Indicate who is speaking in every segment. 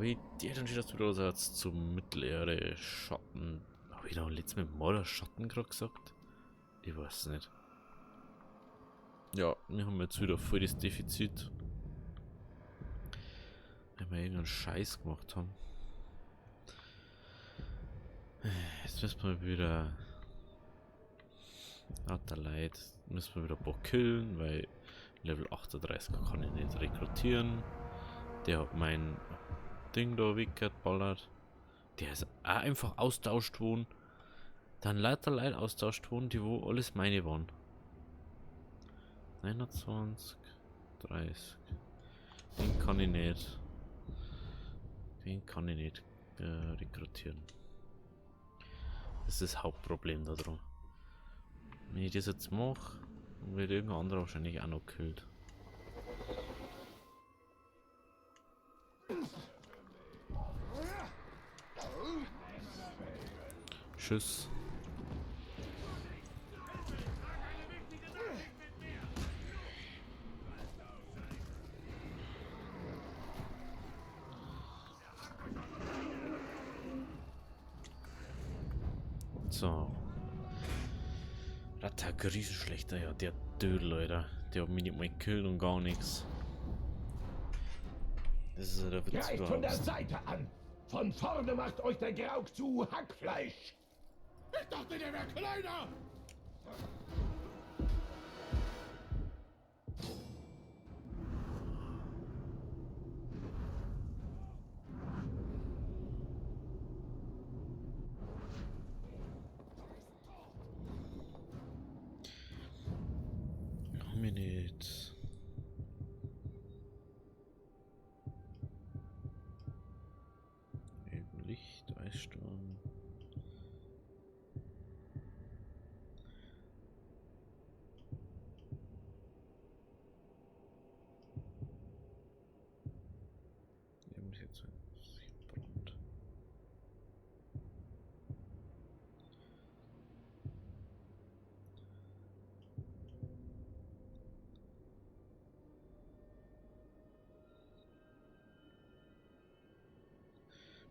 Speaker 1: Aber ich die dann wieder so jetzt zum mittlere Schatten. Habe ich da letztes Mal Schatten gerade gesagt? Ich weiß nicht. Ja, wir haben jetzt wieder voll das Defizit. Wenn wir irgendeinen Scheiß gemacht haben. Jetzt müssen wir wieder. Hat der Leid. Müssen wir wieder ein paar killen, weil Level 38 kann ich nicht rekrutieren. Der hat mein Ding da weggeballert. Der ist auch einfach austauscht worden. Dann lauter Leute austauscht worden, die wo alles meine waren. 29, 30. Den kann ich nicht. Den kann ich nicht rekrutieren. Das ist das Hauptproblem da dran. Wenn ich das jetzt mache, wird irgendein anderer wahrscheinlich auch noch gekillt. Tschüss. So. Rattag, riesenschlechter, ja, der Dödel, Alter. Der hat mich nicht mal gekillt und gar nichts. Das ist ja der Witz
Speaker 2: Greift von der
Speaker 1: überhaupt.
Speaker 2: Seite an! Von vorne macht euch der Grauk zu Hackfleisch! Ich dachte, der wäre kleiner!
Speaker 1: Mir nicht. Eben Licht, Eissturm. Eben jetzt ein Brand.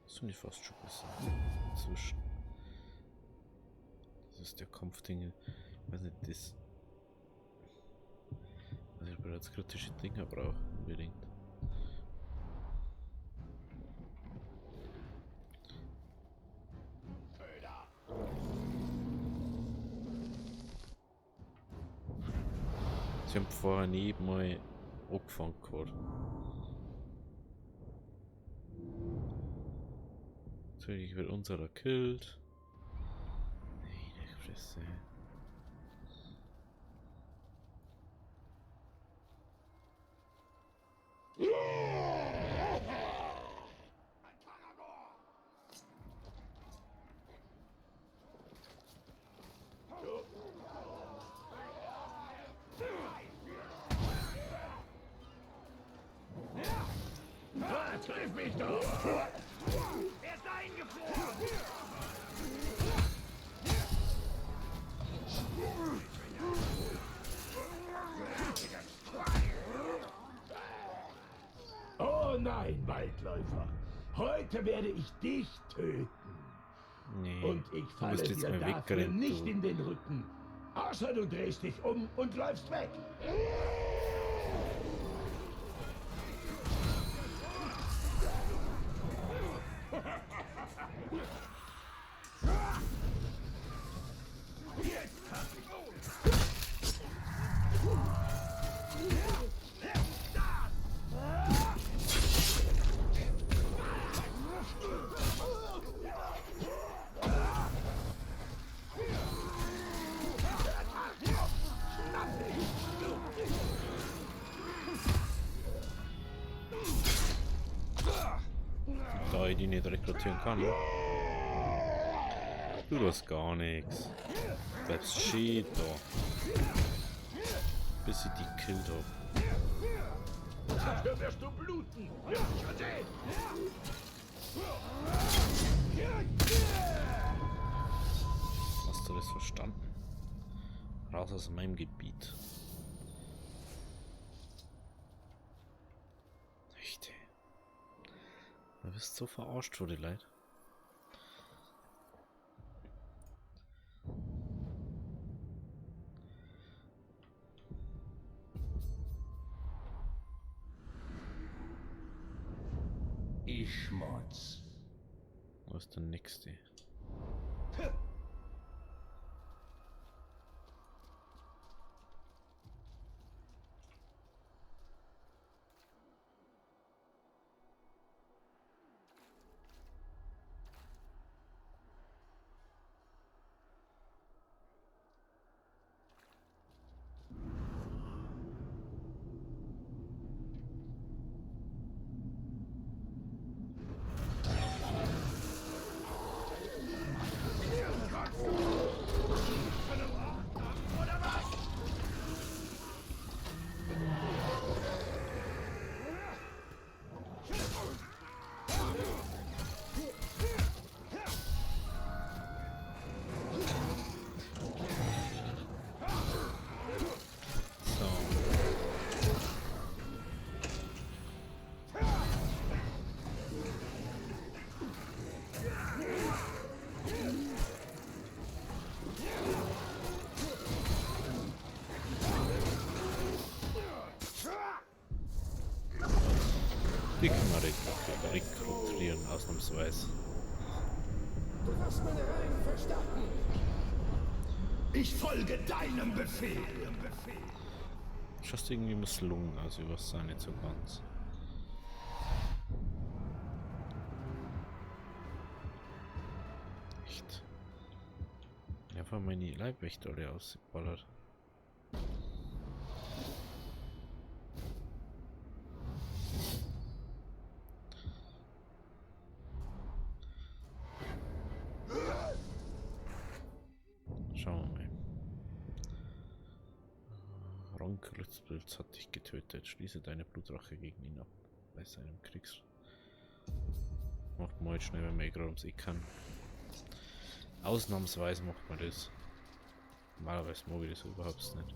Speaker 1: Das finde ich fast schon besser. Inzwischen. Das ist der Kampfdinge. Ich weiß nicht, das. Also ich bereits kritische Dinger brauche, unbedingt. Sie haben vorher nie mal angefangen gehabt. Natürlich wird unserer gekillt. Meine Fresse.
Speaker 2: Triff mich doch! Er ist eingefroren! Oh nein, Waldläufer! Heute werde ich dich töten!
Speaker 1: Nee,
Speaker 2: Und ich
Speaker 1: du
Speaker 2: falle
Speaker 1: bist jetzt
Speaker 2: dir
Speaker 1: mal
Speaker 2: dafür
Speaker 1: weggerannt,
Speaker 2: nicht
Speaker 1: du.
Speaker 2: in den Rücken. Außer du drehst dich um und läufst weg.
Speaker 1: Da ich die nicht rekrutieren kann. Du hast gar nichts. Bleibst schön da. Bis ich die killt hab.
Speaker 2: Dafür wirst du bluten. Wirst du schon sehen.
Speaker 1: Hast du das verstanden? Raus aus meinem Gebiet. Echt. Du bist so verarscht vor die Leute.
Speaker 2: Ich Schmutz.
Speaker 1: Wo ist der nächste? Die kann man rekrutieren, ausnahmsweise.
Speaker 2: Du hast meine Reihen verstanden. Ich folge deinem Befehl.
Speaker 1: Schaust irgendwie misslungen, also ich weiß auch nicht so ganz. Echt? Einfach meine Leibwächter alle ausgeballert. Schauen wir mal. Ronkruzpilz hat dich getötet. Schließe deine Blutrache gegen ihn ab. Bei seinem Kriegs. Macht mal jetzt schnell, wenn man eh gerade ums Eck kann. Ausnahmsweise macht man das. Normalerweise mag ich das überhaupt nicht.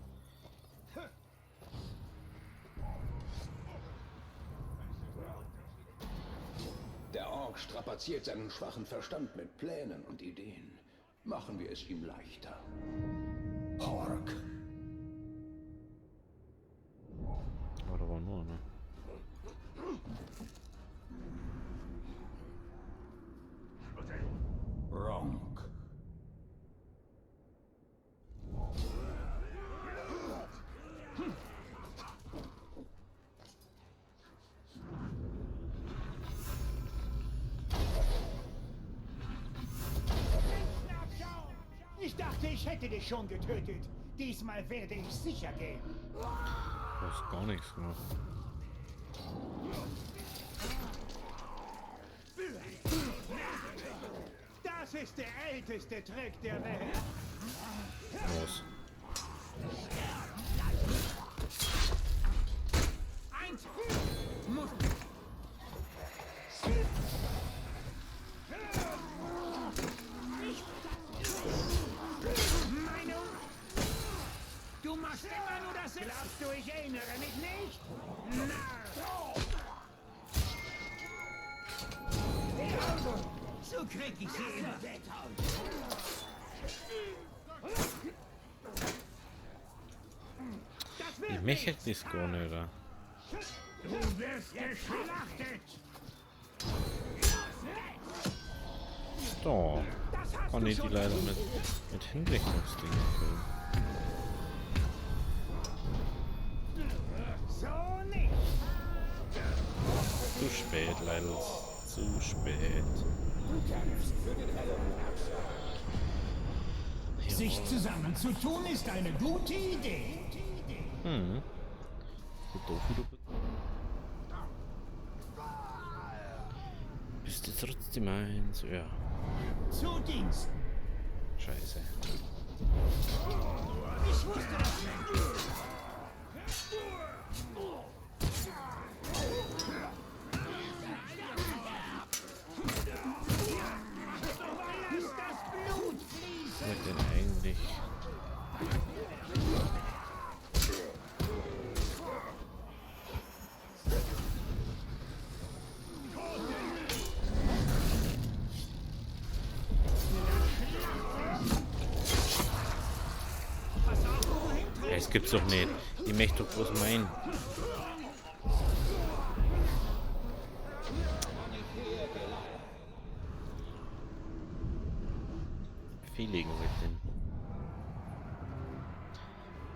Speaker 2: Der Ork strapaziert seinen schwachen Verstand mit Plänen und Ideen. Machen wir es ihm leichter. Ork.
Speaker 1: Aber da war nur, ne?
Speaker 2: Ronk.
Speaker 3: Ich dachte, ich hätte dich schon getötet. Diesmal werde ich sicher gehen.
Speaker 1: Du hast gar nichts gemacht.
Speaker 3: Das ist der älteste Trick der Welt.
Speaker 1: Was?
Speaker 3: Eins. Muss. Meinung? Du machst immer nur das. Glaubst du, ich erinnere mich nicht? Narr. So krieg ich sie immer.
Speaker 1: Ich möchte das gar nicht, oder?
Speaker 3: Du wirst geschlachtet.
Speaker 1: Da kann ich die leider mit Hinrichtungsdingen füllen.
Speaker 3: So nicht.
Speaker 1: Zu spät, leider. Zu spät.
Speaker 3: Sich zusammenzutun ist eine gute Idee.
Speaker 1: Hm. So doof wie du bist. Bist du trotzdem eins? Ja.
Speaker 3: Zu Diensten.
Speaker 1: Scheiße.
Speaker 3: Ich wusste das nicht. Lass das Blut fließen.
Speaker 1: Was denn eigentlich? Das gibt's doch nicht. Ich möchte doch was meinen. Feeling mit dem.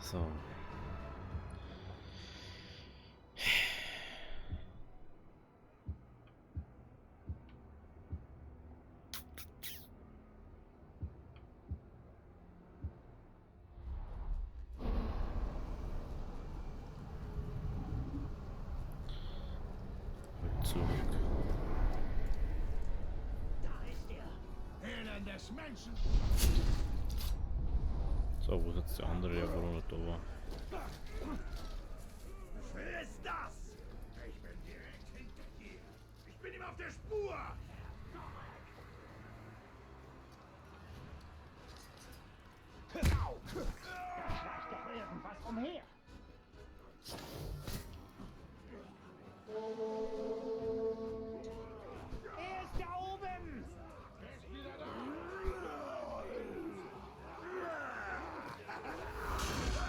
Speaker 1: So. Zurück.
Speaker 3: Ellendes Menschen!
Speaker 1: So, wo ist jetzt der andere, der war noch da war?
Speaker 3: Wer ist das? Ich bin direkt hinter dir. Ich bin ihm auf der Spur! Da schleicht doch irgendwas umher. Er ist da oben!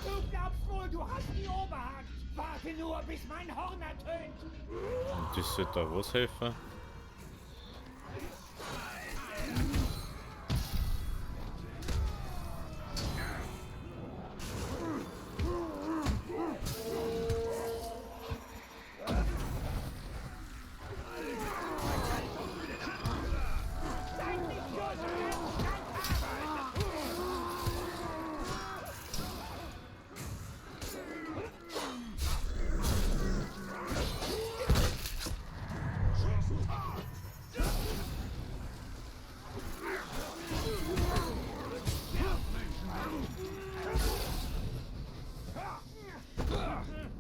Speaker 3: Du glaubst wohl, du hast die Oberhand! Warte nur, bis mein Horn ertönt!
Speaker 1: Und das sollte da was helfen?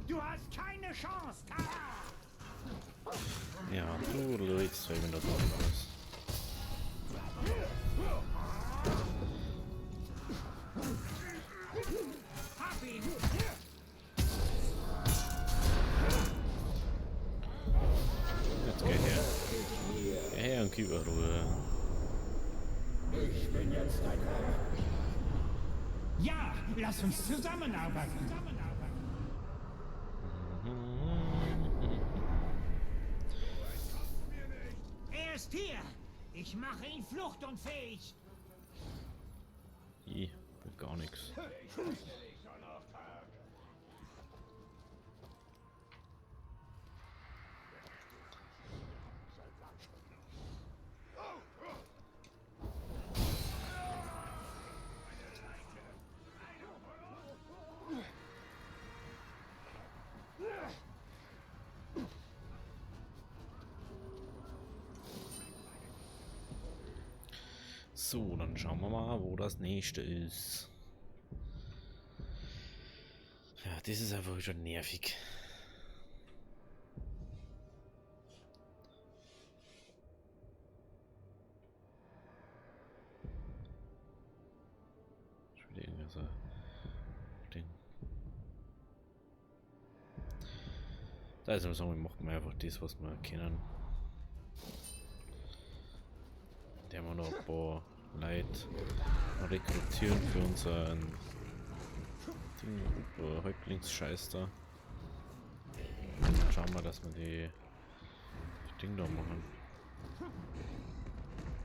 Speaker 3: Du hast keine Chance, Tara!
Speaker 1: Ja, du legst eben da drauf aus.
Speaker 3: Hab ihn!
Speaker 1: Jetzt geh her. Geh her und gib mir Ruhe.
Speaker 2: Ich bin jetzt dein Herr.
Speaker 3: Ja, lass uns zusammenarbeiten. Er ist hier! Ich mache ihn fluchtunfähig!
Speaker 1: Will gar nichts. So, dann schauen wir mal, wo das nächste ist. Ja, das ist einfach schon nervig. Schon wieder irgendwie so Ding. Da ist sagen, wir machen einfach das, was wir kennen. Der haben wir noch ein paar Leute rekrutieren für unseren Ding, Häuptlingsscheiß da. Dann schauen wir, dass wir die Ding da machen.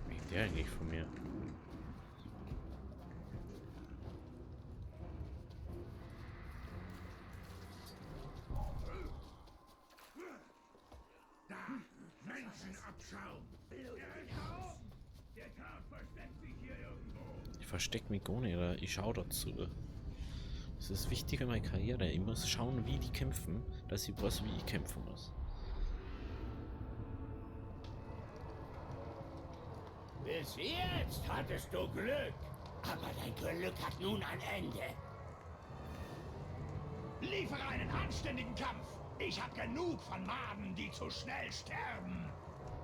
Speaker 1: Wie ist der eigentlich von mir?
Speaker 3: Menschenabschaum! Der Tag versteckt sich hier irgendwo.
Speaker 1: Ich verstecke mich gar nicht, oder? Ich schaue dazu. Das ist wichtig in meiner Karriere. Ich muss schauen, wie die kämpfen, dass ich weiß, wie ich kämpfen muss.
Speaker 3: Bis jetzt hattest du Glück. Aber dein Glück hat nun ein Ende. Liefere einen anständigen Kampf. Ich hab genug von Maden, die zu schnell sterben.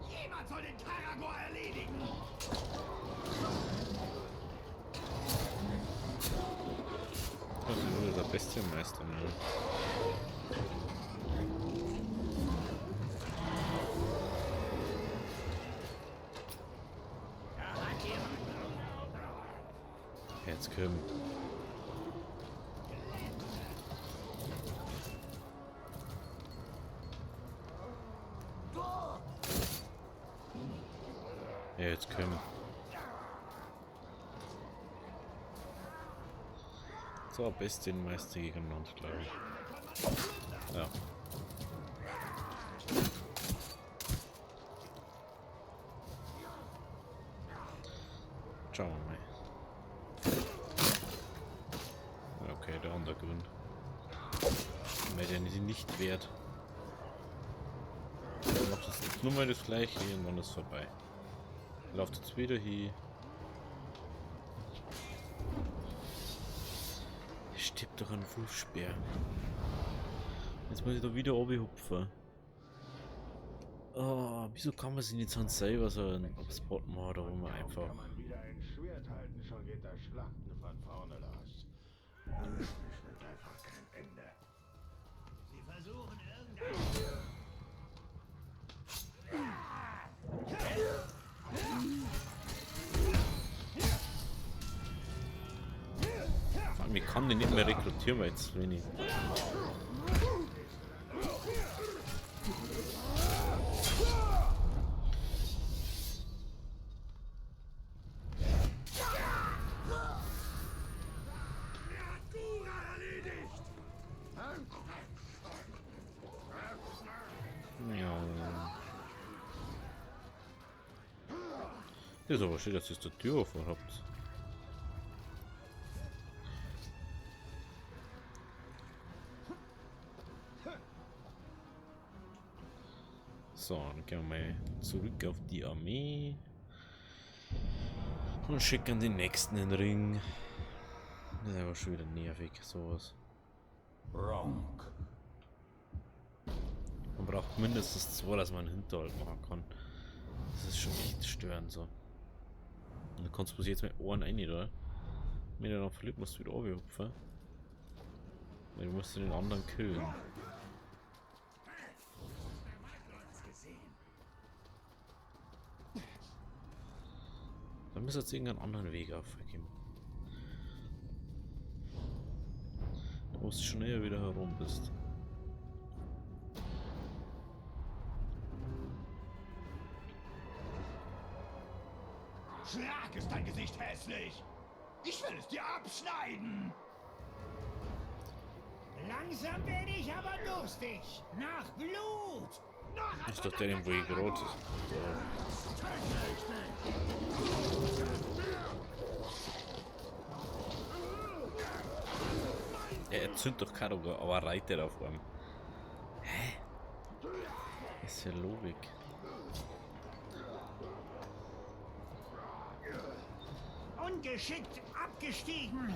Speaker 3: Jemand soll den Taragor erledigen.
Speaker 1: Das ist wohl der beste Meister, ne? Jetzt komm. Ja, jetzt können wir. So, beste Meister gegeneinander, glaube ich. Ja. Schauen wir mal. Okay, der Untergrund. Weil der nicht wert. Dann macht das nur mal das gleiche, irgendwann ist vorbei. Lauft jetzt wieder hier. Stirbt doch ein Wulfspeer. Jetzt muss ich da wieder runterhupfen. Oh, wieso kann man sich nicht sonst selber so einen Spot machen, da wo man einfach.
Speaker 3: Kann man wieder ein Schwert halten, schon geht das Schlachten von vorne los. Es nimmt einfach kein Ende. Sie versuchen irgendein...
Speaker 1: Vor allem, ich kann den nicht mehr rekrutieren, weil jetzt wenig. Ja. Das ist aber schön, dass ihr die Tür offen habt. So, dann gehen wir mal zurück auf die Armee und schicken den nächsten in den Ring. Das ist aber schon wieder nervig, sowas.
Speaker 2: Ronk.
Speaker 1: Man braucht mindestens 2, dass man einen Hinterhalt machen kann. Das ist schon echt störend so. Und du kannst bloß jetzt mit Ohren rein, oder? Wenn du dann verliert, musst du wieder runterhupfen. Weil du musst den anderen killen. Dann müsst ihr jetzt irgendeinen anderen Weg aufgeben. Da musst du schneller wieder herum bist.
Speaker 3: Schlag ist dein Gesicht hässlich! Ich will es dir abschneiden! Langsam werde ich aber durstig! Nach Blut! Noch
Speaker 1: Ist doch der, wo ich gerade. Er zündet doch Karoga, aber reitet auf einem. Hä? Ist ja Logik.
Speaker 3: Ungeschickt abgestiegen!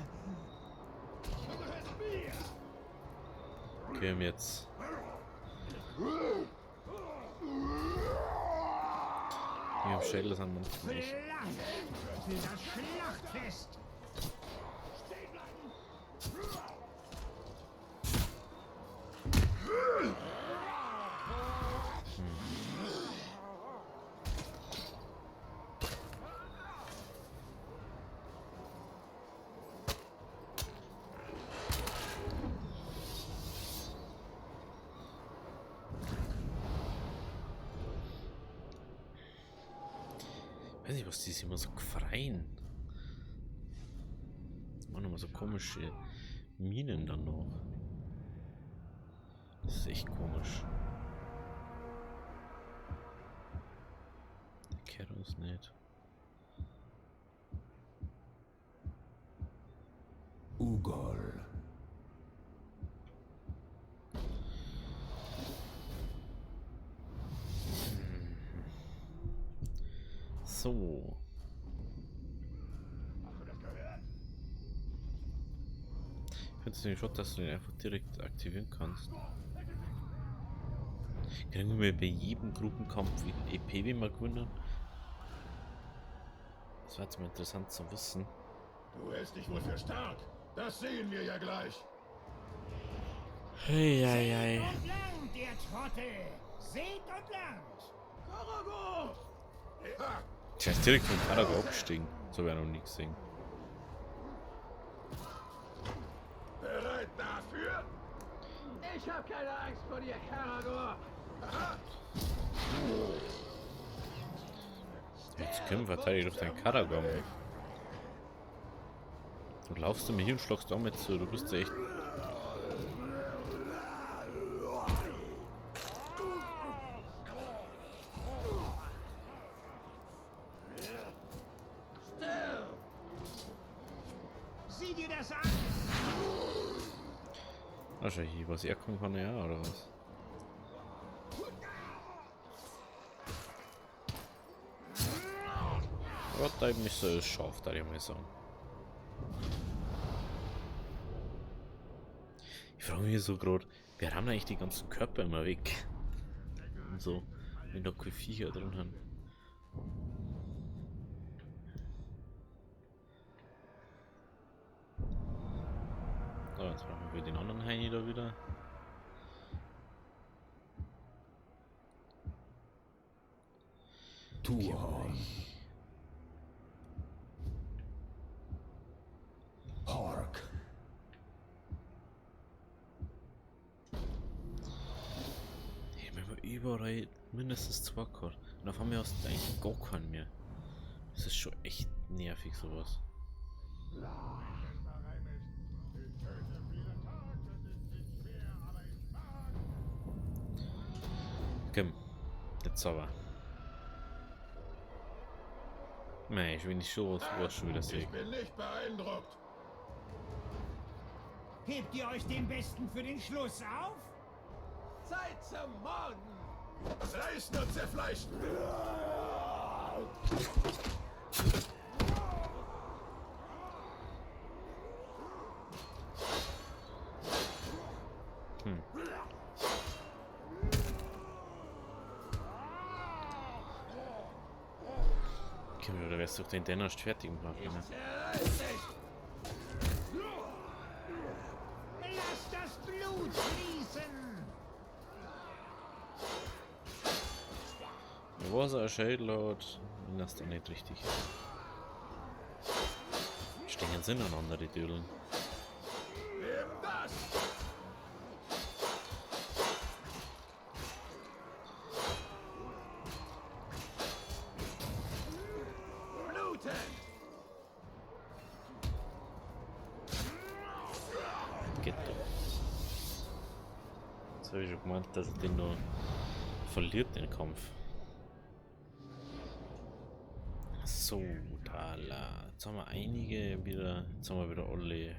Speaker 1: Okay, jetzt. Hier am Schädel sind wir nicht.
Speaker 3: Für das Schlachtfest! Stehen bleiben!
Speaker 1: Ich weiß nicht, was die sich immer so gefreien. Das machen immer so komische Minen dann noch. Das ist echt komisch. Der Kerl ist nicht.
Speaker 2: Ugol.
Speaker 1: So.
Speaker 3: Hast du das gehört?
Speaker 1: Findest du den Shot, dass du den einfach direkt aktivieren kannst? Können wir bei jedem Gruppenkampf wie EP wie mal gewinnen? Das wäre jetzt mal interessant zu wissen.
Speaker 3: Du hältst dich wohl für stark. Das sehen wir ja gleich.
Speaker 1: Hey.
Speaker 3: Und langt, ihr Trottel! Seht und langt! Karago! Ha!
Speaker 1: Der ist direkt vom Karago abgestiegen. So habe ich noch nie gesehen.
Speaker 3: Bereit dafür?
Speaker 4: Ich hab keine Angst vor dir, Karagor.
Speaker 3: Aha!
Speaker 1: Jetzt Komm, verteidige doch deinen Karagom. Du laufst du mir hier und schlagst damit zu. Du bist ja echt...
Speaker 3: Sieh dir das an!
Speaker 1: Wahrscheinlich, was er kommen kann, ja, oder was? Aber da eben nicht so scharf, da ich mal sagen. Ich frage mich so gerade, wir haben eigentlich die ganzen Körper immer weg. Und so, wenn da keine Viecher drin haben. So, jetzt brauchen wir den anderen Heini da wieder.
Speaker 2: Tuon. Hork.
Speaker 1: Hey, wenn wir überall mindestens 2 gehabt. Und auf einmal hast du eigentlich gar keinen mehr. Das ist schon echt nervig, sowas. Komm, jetzt aber. Nein, ich will nicht schon was schon wieder sehen.
Speaker 3: Ich bin nicht beeindruckt.
Speaker 5: Hebt ihr euch den Besten für den Schluss auf?
Speaker 4: Zeit zum Morden!
Speaker 3: Reißen und zerfleischen.
Speaker 1: Okay, oder wärst du doch den Denner fertig machen, ne?
Speaker 4: Zerreiß dich!
Speaker 5: Lasst das Blut fließen!
Speaker 1: Was ein Schädel hat, das ist doch nicht richtig. Stehen sie ineinander, die Dödeln.
Speaker 3: Nimm das!
Speaker 4: Bluten!
Speaker 1: Geht doch. Jetzt habe ich schon gemeint, dass er den nur verliert, den Kampf. So, da, jetzt haben wir einige wieder, jetzt haben wir wieder alle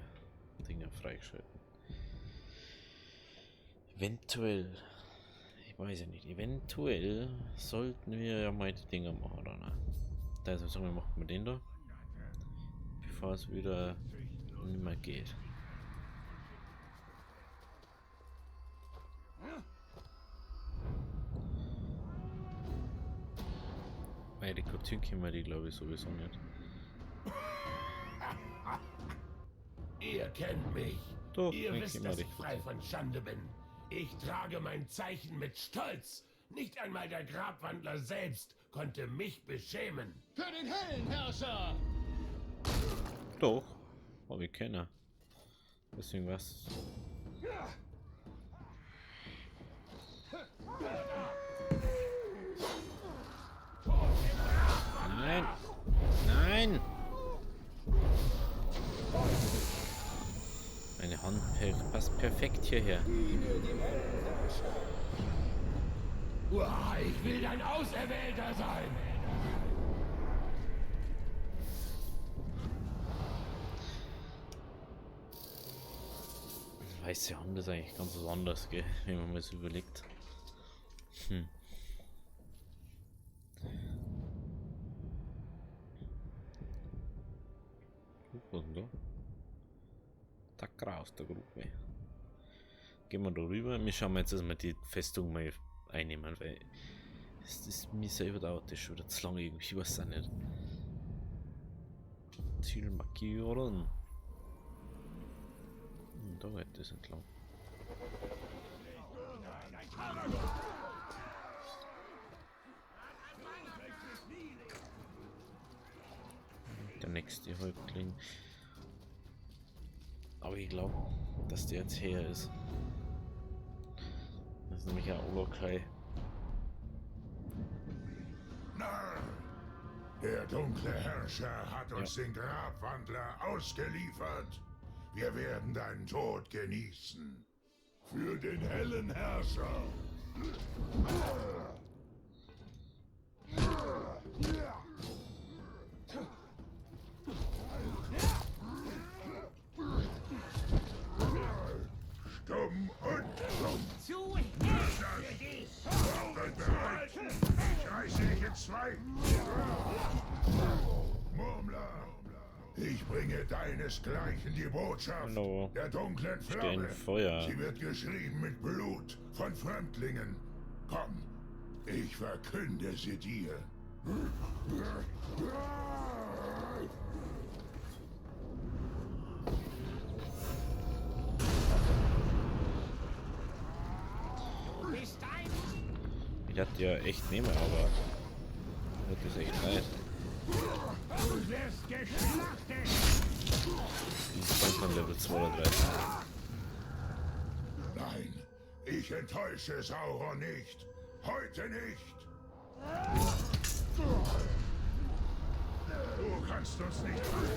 Speaker 1: Dinge freigeschalten. Eventuell, ich weiß ja nicht, eventuell sollten wir ja mal die Dinger machen, oder ne? Also sagen wir, machen wir den da, bevor es wieder nicht mehr geht. Weil die Kartün können wir die glaube ich sowieso nicht.
Speaker 3: Ihr kennt mich.
Speaker 1: Doch,
Speaker 3: Ihr
Speaker 1: den
Speaker 3: wisst,
Speaker 1: kennen wir
Speaker 3: dass ich
Speaker 1: richtig.
Speaker 3: frei von Schande bin. Ich trage mein Zeichen mit Stolz. Nicht einmal der Grabwandler selbst konnte mich beschämen.
Speaker 4: Für den Höllenherrscher!
Speaker 1: Doch, aber wir kennen. Deswegen was. Nein! Nein! Meine Hand passt perfekt hierher.
Speaker 3: Uah, ich will dein Auserwählter sein.
Speaker 1: Weiße Hand ist eigentlich ganz was anderes, gell? Wenn man mal so überlegt. Was ist denn da? Tacker aus der Gruppe. Gehen wir da rüber. Wir schauen jetzt erstmal die Festung mal einnehmen, weil es ist mir selber dauert das schon wieder zu lange irgendwie, ich weiß auch nicht. Ziel markieren. Da geht das entlang. Der nächste Häuptling. Aber ich glaube, dass der jetzt her ist. Das ist nämlich ein Olokai.
Speaker 3: Der dunkle Herrscher hat uns den Grabwandler ausgeliefert. Wir werden deinen Tod genießen. Für den hellen Herrscher. Stumm und stumm.
Speaker 5: Zu hell für dich!
Speaker 3: Seid bereit. Ich reiße dich in zwei. Murmler. Ich bringe deinesgleichen die Botschaft
Speaker 1: Hallo.
Speaker 3: der dunklen
Speaker 1: Stehen
Speaker 3: Flamme.
Speaker 1: Feuer.
Speaker 3: Sie wird geschrieben mit Blut von Fremdlingen. Komm, ich verkünde sie dir.
Speaker 5: Bist ein
Speaker 1: Ich hatte ja echt nehmen, aber das ist echt leid.
Speaker 5: Du wirst geschlachtet!
Speaker 1: Dieses Band von Level 32.
Speaker 3: Nein, ich enttäusche Sauron nicht. Heute nicht. Du kannst uns nicht halten.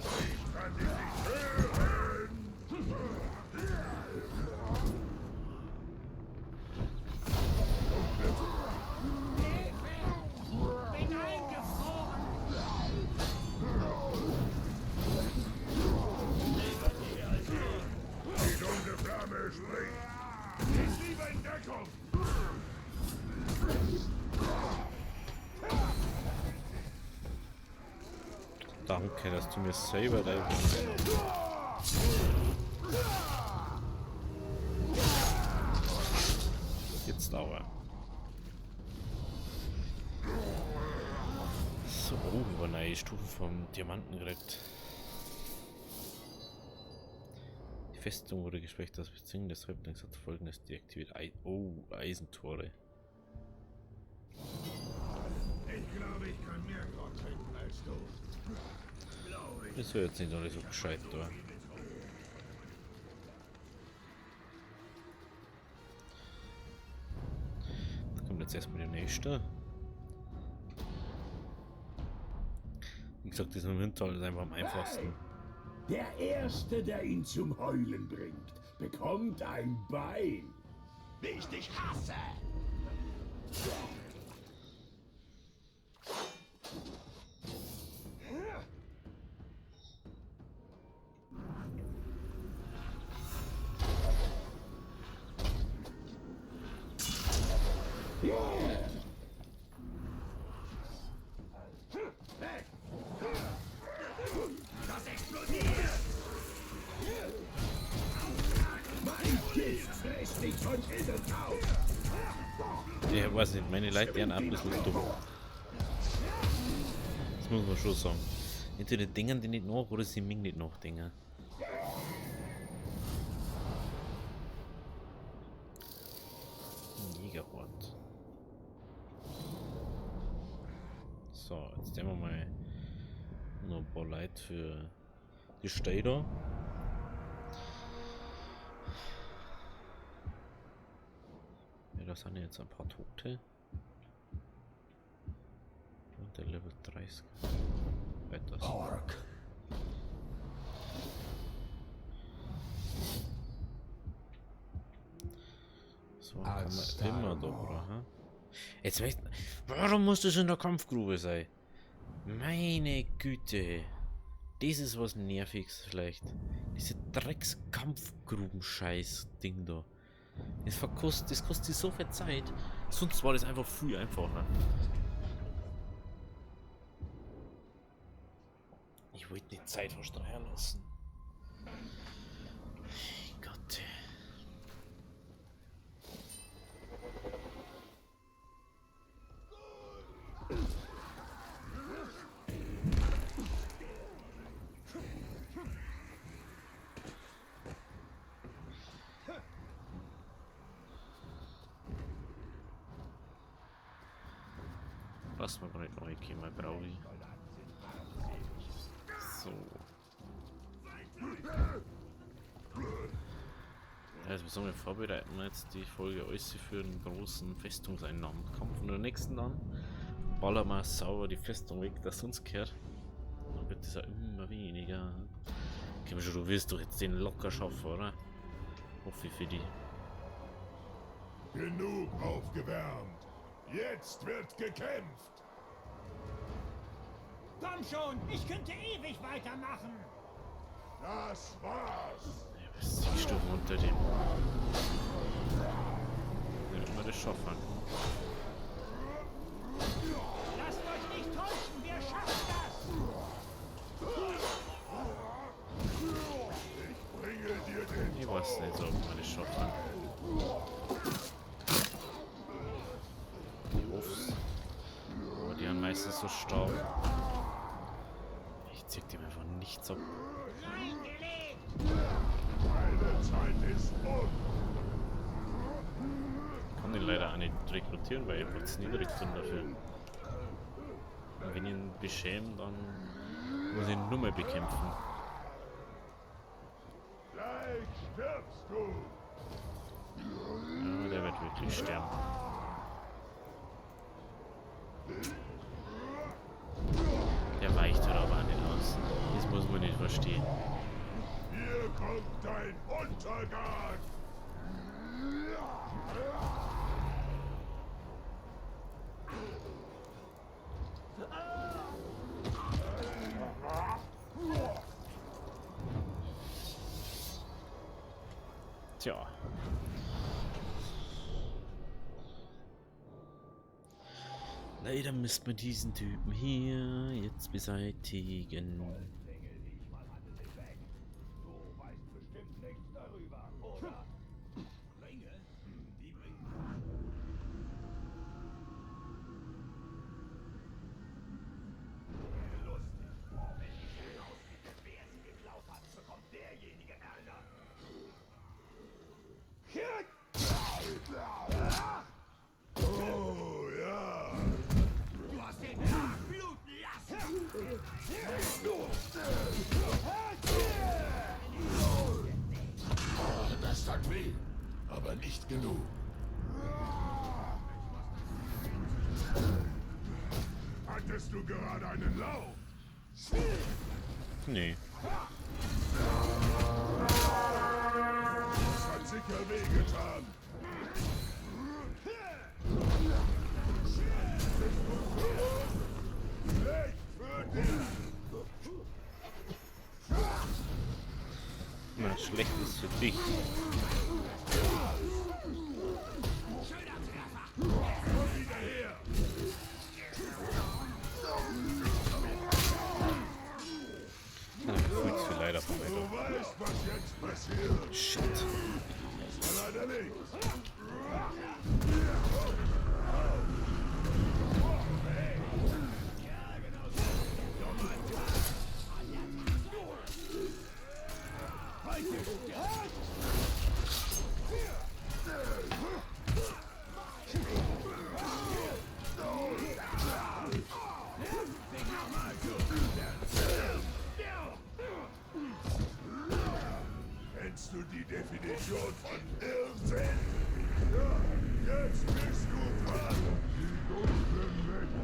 Speaker 3: Ich kann dich nicht hören.
Speaker 5: Bin eingefroren!
Speaker 3: Die dunkle Flamme spricht. Ist lieber in Deckung.
Speaker 1: Danke, dass du mir selber da jetzt aber. So, über neue Stufen vom Diamanten gekriegt. Die Festung wurde geschwächt, das Bezwingen des Häuptlings hat folgendes deaktiviert. Eisentore.
Speaker 3: Ich glaube, ich kann mehr Grog trinken als du.
Speaker 1: Das wäre jetzt nicht alles so gescheit, oder? Dann kommt jetzt erstmal der nächste. Wie gesagt, dieser Windtal ist einfach am einfachsten.
Speaker 6: Der Erste, der ihn zum Heulen bringt, bekommt ein Bein.
Speaker 3: Wie ich dich hasse!
Speaker 5: Das explodiert!
Speaker 6: Mein Gift frisst dich von innen auf.
Speaker 1: Ich weiß nicht, meine Leute werden auch ein bisschen dumm. Das muss man schon sagen. Entweder denken die nicht nach oder sie mögen nicht nachdenken. Jägerort. So, jetzt nehmen wir mal noch ein paar Leute für die Städte. Ja, da sind jetzt ein paar Tote. Und der Level 30. Weiter.
Speaker 2: Pork.
Speaker 1: So kann man immer da, oder? Jetzt weißt du, warum muss das in der Kampfgrube sein? Meine Güte. Das ist was Nerviges vielleicht. Diese Drecks-Kampfgruben-Scheiß-Ding da. Das kostet so viel Zeit. Sonst war das einfach viel einfacher. Ich wollte die Zeit verstreichen lassen. Gott. Was wir gar nicht neu gehen, brauche ich. So. Also wir sollen vorbereiten jetzt die Folge alles für einen großen Festungseinnahmenkampf. Und der nächsten dann ballern wir sauber die Festung weg, das uns gehört. Dann wird es ja immer weniger. Komm schon, du wirst doch jetzt den locker schaffen, oder? Hoffe ich für die.
Speaker 3: Genug aufgewärmt. Jetzt wird gekämpft.
Speaker 5: Komm schon, ich könnte ewig weitermachen.
Speaker 3: Das war's.
Speaker 1: Ja, bis 10 Stufen unter dem. Wird immer das schaffen.
Speaker 5: Lasst euch nicht täuschen, wir schaffen das.
Speaker 3: Ich bringe dir den
Speaker 1: Ich weiß nicht, ob wir das schaffen. Ich hoff's. Aber die haben meistens so Staub. Ich zieh dem einfach nichts ab.
Speaker 5: Reingelegt.
Speaker 3: Meine Zeit ist um.
Speaker 1: Ich kann den leider auch nicht rekrutieren, weil ich kurz niedrig bin dafür. Und wenn ich ihn beschäme, dann muss ich ihn nur mehr bekämpfen.
Speaker 3: Gleich stirbst du.
Speaker 1: Ja, der wird wirklich sterben. Der weicht halt aber an den aus. Das muss man nicht verstehen.
Speaker 3: Hier kommt dein Untergang.
Speaker 1: Tja. Leider müsste man diesen Typen hier jetzt beseitigen.
Speaker 3: Du weißt bestimmt nichts darüber, oder? Ringe? Die bringen. Lustig. Wenn ich herausfinde, wer sie geklaut hat, bekommt derjenige Ärger. Oh ja.
Speaker 5: Du hast den Tag bluten lassen.
Speaker 3: Das tat weh, aber nicht genug. Hattest du gerade einen Lauf?
Speaker 1: Nee.
Speaker 3: Das hat sicher wehgetan. Schlecht für dich.
Speaker 1: Na, schlecht ist für dich.
Speaker 3: Wieder her.
Speaker 1: Na, gefühlt für leider vorbei.
Speaker 3: Du weißt, was jetzt passiert.
Speaker 1: Shit.
Speaker 3: Leider nicht. Kennst du die Definition von Irrsinn? Ja, jetzt bist du dran. Die dunklen Mächte.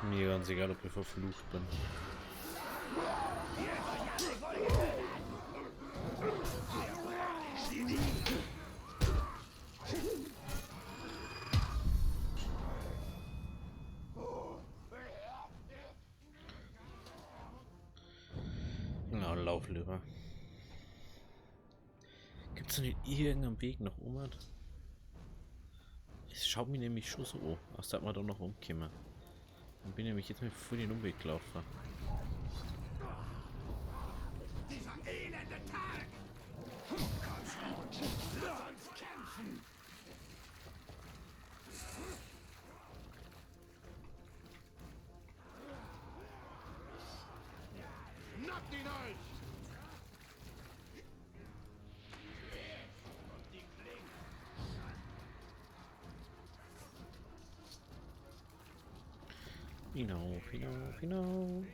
Speaker 1: Mir ganz egal, ob ich verflucht bin. Na, lauf lieber. Gibt's denn nicht irgendeinen Weg nach oben? Es schaut mir nämlich schon so an, als dass wir da noch umkommen. Dann bin ich nämlich jetzt mal vor den Umweg gelaufen.
Speaker 5: Dieser elende Tag. Komm schon, lass uns kämpfen.
Speaker 3: Nappt ihn euch!
Speaker 1: Hinauf, hinauf, hinauf.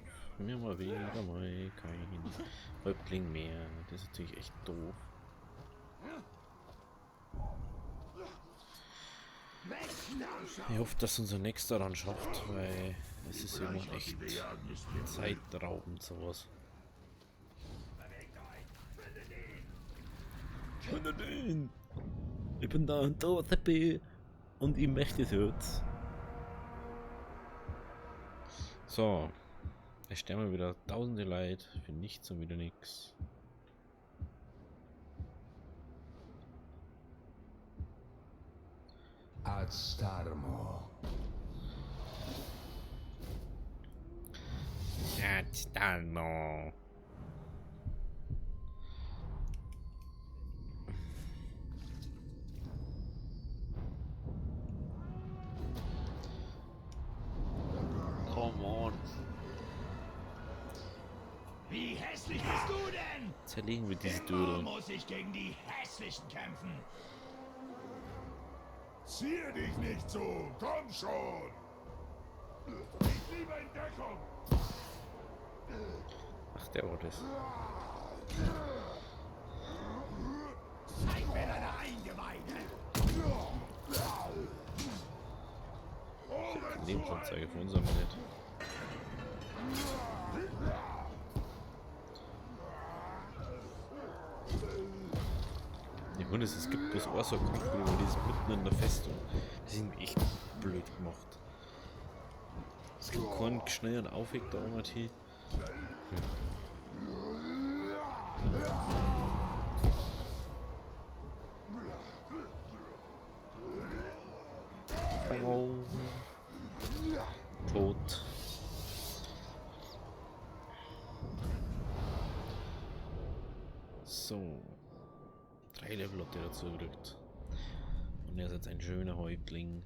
Speaker 1: brauchen wir mal wieder mal keinen Häuptling mehr. Das ist natürlich echt doof. Ich hoffe, dass unser nächster dann schafft, weil es ist immer echt zeitraubend sowas. Ich bin da und da, Seppi. Und ich möchte es jetzt. So. Es sterben wieder tausende Leute für nichts und wieder nichts.
Speaker 2: Ad Starmo.
Speaker 1: No. Come on.
Speaker 5: Wie hässlich bist du denn?
Speaker 1: Zerlegen wir diese
Speaker 5: Immer
Speaker 1: Dödel.
Speaker 5: muss ich gegen die Hässlichen kämpfen.
Speaker 3: Zieh dich nicht so, komm schon! Ich liebe in Deckung!
Speaker 1: Ach, der war das.
Speaker 5: Zeig mir deine Eingeweide.
Speaker 1: Lebensanzeige für uns aber nicht. Die Hunde, es gibt bloß Ohrsorgkontrolle, die ist mitten in der Festung. Die sind echt blöd gemacht. Es gibt keinen schnellen Aufweg da oben hier. Oh. Tot. So. 3 Level hat er dazu gedrückt. Und er ist jetzt ein schöner Häuptling.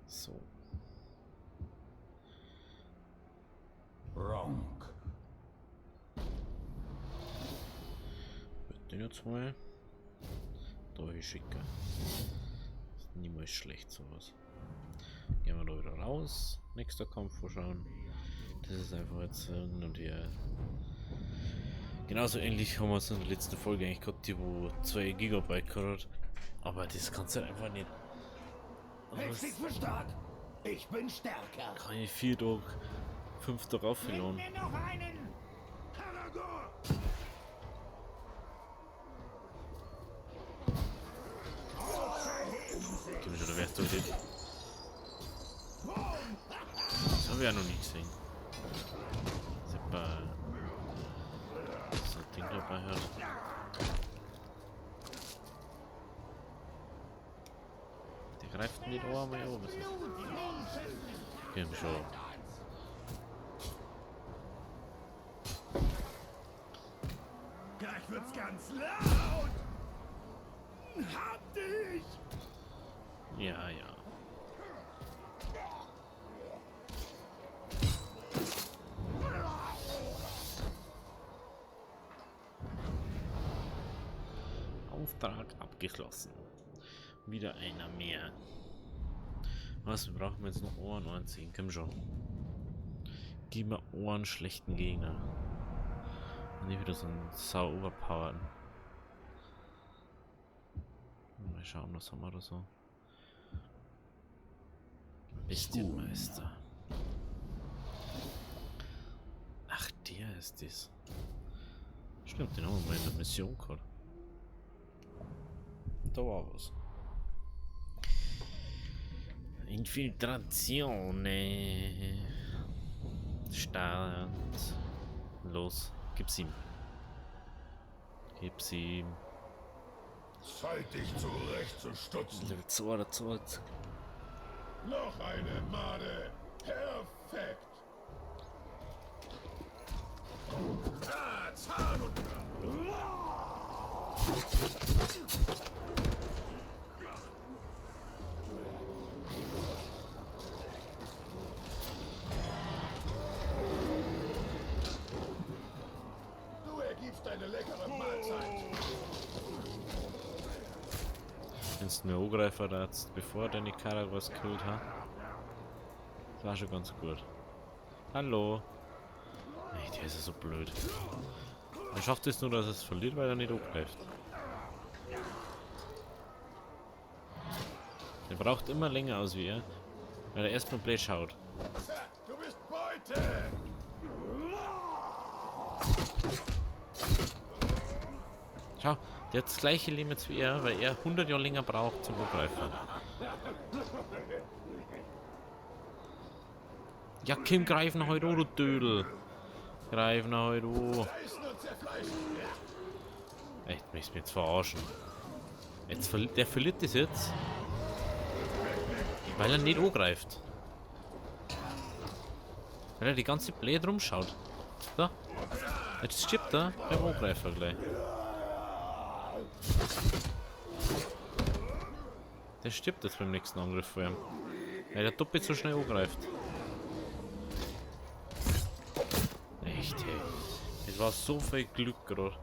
Speaker 1: So.
Speaker 2: Ronk.
Speaker 1: Den jetzt mal da schicken. Ist niemals schlecht sowas. Gehen wir da wieder raus. Nächster Kampf vorschauen. Das ist einfach jetzt hin und her. Genauso ähnlich haben wir es in der letzten Folge eigentlich gehabt, die wo 2 GB gehabt hat. Aber das kannst du halt einfach nicht.
Speaker 5: Hältst dich für stark? Ich bin stärker.
Speaker 1: Kann ich 4 Tage, 5 Tage aufverloren.
Speaker 5: Mir noch einen. Haragor.
Speaker 1: Gib mir schon, wer ist da drin? Das habe ich ja noch nie gesehen. Super. So ein Ding dabei hat. Der greift nicht an, aber ja, was ist das? Gib mir schon.
Speaker 5: Gleich wird's ganz laut. Hab dich.
Speaker 1: Ja, ja. Auftrag abgeschlossen. Wieder einer mehr. Was, wir brauchen jetzt noch Ohren anziehen. Komm schon. Gib mir Ohren schlechten Gegner. Und nicht wieder so ein sau overpowered. Mal schauen, was haben wir da so. Bestienmeister. Ach, der ist das. Stimmt, den haben wir mal in der Mission gehabt. Da war was. Infiltration. Start. Los, gib's ihm. Gib's ihm.
Speaker 3: Zeit dich zurechtzustutzen.
Speaker 1: Level 2 oder 2.
Speaker 3: Noch eine Made. Perfekt.
Speaker 5: Ah, Zahn und
Speaker 1: Wenn du mir angreifen darfst, bevor der Nicaragua gekillt hat. Das war schon ganz gut. Hallo. Ey, der ist ja so blöd. Er schafft es nur, dass er es verliert, weil er nicht angreift. Der braucht immer länger aus wie er, weil er erstmal Play schaut.
Speaker 3: Du bist Beute!
Speaker 1: Schau, der hat das gleiche Limit wie er, weil er 100 Jahre länger braucht zum Angreifen. Ja, Kim, greif nach heute, du Dödel. Greif nach heute. Echt, möchtest mich jetzt verarschen. Der verliert das jetzt. Weil er nicht angreift. Weil er die ganze Blade rumschaut. So. Jetzt stirbt er beim Angreifer gleich. Der stirbt jetzt beim nächsten Angriff vor ihm. Weil der doppelt so schnell angreift. Echt, hey. Es war so viel Glück gerade.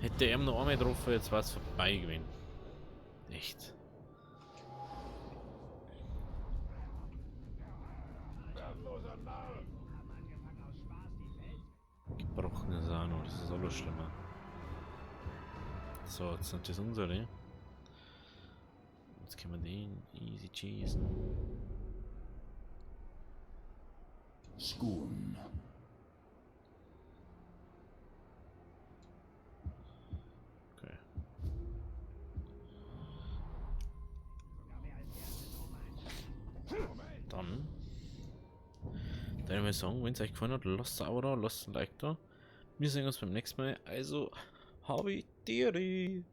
Speaker 1: Hätte er ihm noch einmal getroffen, jetzt war es vorbei gewesen. Echt. Gebrochene Sano, das ist alles schlimmer. So, jetzt sind das unsere. Jetzt können wir den easy cheesen.
Speaker 2: Skun.
Speaker 1: Okay. Dann würde ich mal sagen, wenn es euch gefallen hat, lasst ein Abo da, lasst ein Like da. Wir sehen uns beim nächsten Mal. Also, habe ich Tiere.